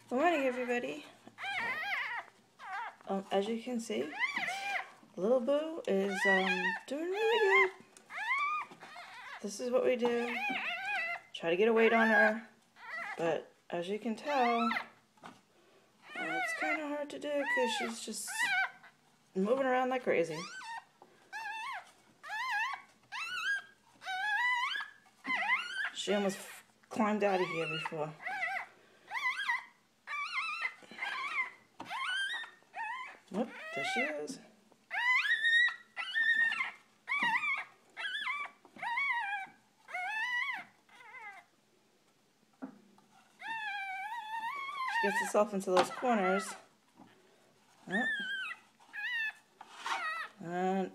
Good morning, everybody. As you can see, little Boo is doing really good. This is what we do. Try to get a weight on her, but as you can tell, it's kind of hard to do because she's just moving around like crazy. She almost climbed out of here before. Whoop, there she is. She gets herself into those corners. Oh. And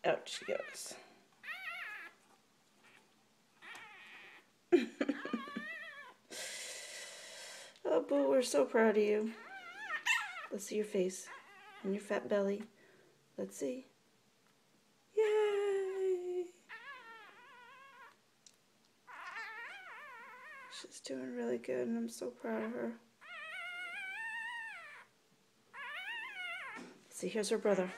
out she goes. Oh, Boo, we're so proud of you. Let's see your face and your fat belly. Let's see. Yay! She's doing really good, and I'm so proud of her. See, here's her brother.